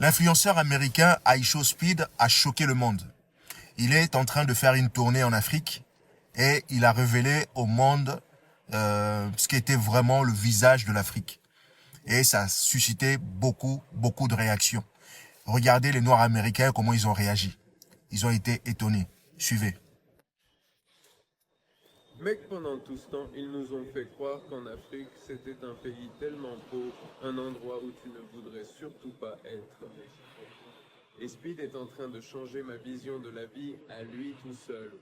L'influenceur américain Aisho Speed a choqué le monde. Il est en train de faire une tournée en Afrique et il a révélé au monde ce qui était vraiment le visage de l'Afrique. Et ça a suscité beaucoup de réactions. Regardez les Noirs américains, comment ils ont réagi. Ils ont été étonnés. Suivez. Mec, pendant tout ce temps, ils nous ont fait croire qu'en Afrique, c'était un pays tellement pauvre, un endroit où tu ne voudrais surtout pas être. Et Speed est en train de changer ma vision de la vie à lui tout seul.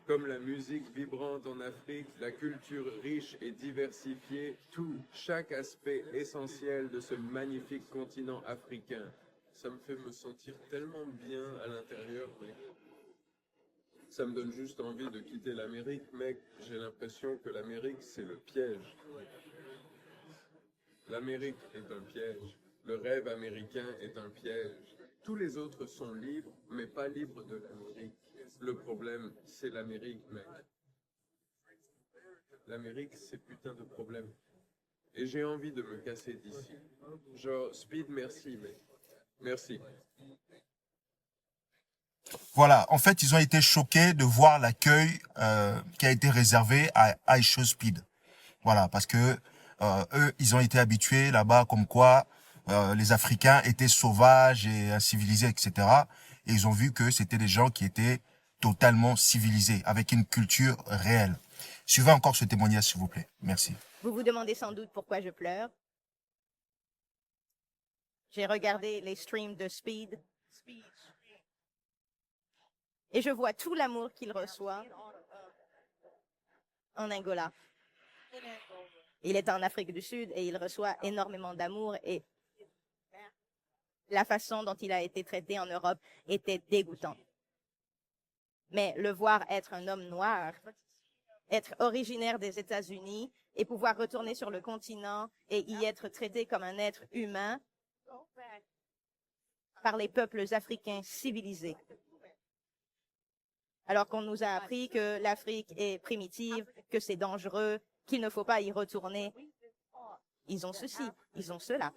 Comme la musique vibrante en Afrique, la culture riche et diversifiée, tout, chaque aspect essentiel de ce magnifique continent africain. Ça me fait me sentir tellement bien à l'intérieur, mec. Ça me donne juste envie de quitter l'Amérique, mec. J'ai l'impression que l'Amérique, c'est le piège. L'Amérique est un piège. Le rêve américain est un piège. Tous les autres sont libres, mais pas libres de l'Amérique. Le problème, c'est l'Amérique, mec. L'Amérique, c'est putain de problème. Et j'ai envie de me casser d'ici. Genre, Speed, merci, mec. Merci. Voilà, en fait, ils ont été choqués de voir l'accueil qui a été réservé à Aisho Speed. Voilà, parce que eux, ils ont été habitués là-bas comme quoi les Africains étaient sauvages et incivilisés, etc. Et ils ont vu que c'était des gens qui étaient totalement civilisés, avec une culture réelle. Suivez encore ce témoignage, s'il vous plaît. Merci. Vous vous demandez sans doute pourquoi je pleure. J'ai regardé les streams de Speed et je vois tout l'amour qu'il reçoit en Angola. Il est en Afrique du Sud et il reçoit énormément d'amour et la façon dont il a été traité en Europe était dégoûtante. Mais le voir être un homme noir, être originaire des États-Unis et pouvoir retourner sur le continent et y être traité comme un être humain par les peuples africains civilisés. Alors qu'on nous a appris que l'Afrique est primitive, que c'est dangereux, qu'il ne faut pas y retourner. Ils ont ceci, ils ont cela.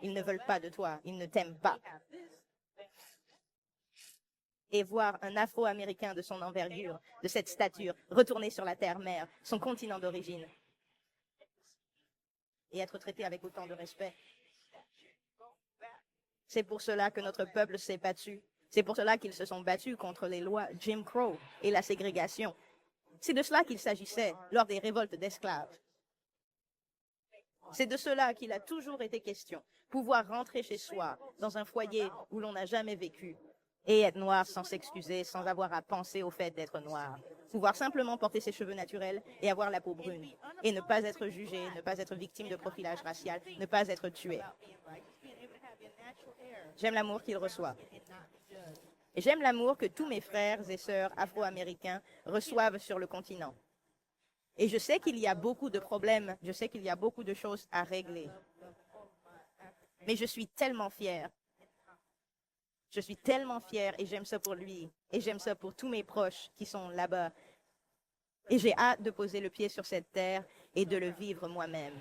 Ils ne veulent pas de toi, ils ne t'aiment pas. Et voir un Afro-Américain de son envergure, de cette stature, retourner sur la terre-mère, son continent d'origine, et être traité avec autant de respect. C'est pour cela que notre peuple s'est battu. C'est pour cela qu'ils se sont battus contre les lois Jim Crow et la ségrégation. C'est de cela qu'il s'agissait lors des révoltes d'esclaves. C'est de cela qu'il a toujours été question. Pouvoir rentrer chez soi, dans un foyer où l'on n'a jamais vécu, et être noir sans s'excuser, sans avoir à penser au fait d'être noir. Pouvoir simplement porter ses cheveux naturels et avoir la peau brune. Et ne pas être jugé, ne pas être victime de profilage racial, ne pas être tué. J'aime l'amour qu'il reçoit. Et j'aime l'amour que tous mes frères et sœurs afro-américains reçoivent sur le continent. Et je sais qu'il y a beaucoup de problèmes, je sais qu'il y a beaucoup de choses à régler. Mais je suis tellement fière. Je suis tellement fière et j'aime ça pour lui. Et j'aime ça pour tous mes proches qui sont là-bas. Et j'ai hâte de poser le pied sur cette terre et de le vivre moi-même.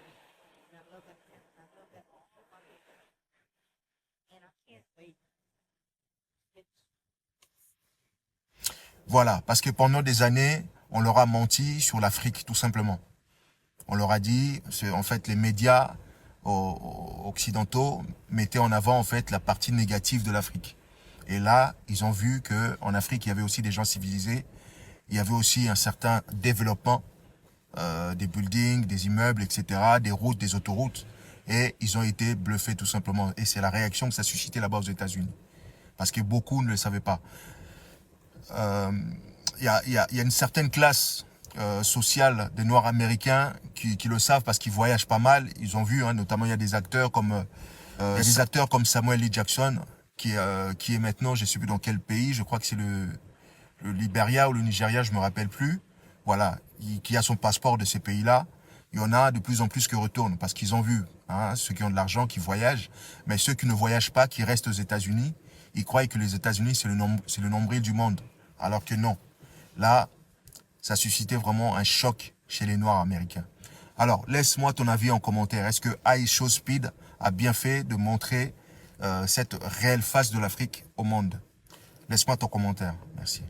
Voilà, parce que pendant des années, on leur a menti sur l'Afrique, tout simplement. On leur a dit, en fait, les médias occidentaux mettaient en avant, en fait, la partie négative de l'Afrique. Et là, ils ont vu qu'en Afrique, il y avait aussi des gens civilisés. Il y avait aussi un certain développement des buildings, des immeubles, etc., des routes, des autoroutes. Et ils ont été bluffés, tout simplement. Et c'est la réaction que ça a suscité là-bas aux États-Unis. Parce que beaucoup ne le savaient pas. Il y a une certaine classe sociale des Noirs américains qui le savent parce qu'ils voyagent pas mal. Ils ont vu, hein, notamment il y a des acteurs comme Samuel L. Jackson qui est maintenant, je ne sais plus dans quel pays, je crois que c'est le Libéria ou le Nigeria, je me rappelle plus. Voilà, qui a son passeport de ces pays-là. Il y en a de plus en plus qui retournent parce qu'ils ont vu, hein, ceux qui ont de l'argent, qui voyagent, mais ceux qui ne voyagent pas, qui restent aux États-Unis, ils croient que les États-Unis, c'est le nombril du monde. Alors que non. Là, ça suscitait vraiment un choc chez les Noirs américains. Alors, laisse-moi ton avis en commentaire. Est-ce que iShowSpeed a bien fait de montrer cette réelle face de l'Afrique au monde? Laisse-moi ton commentaire. Merci.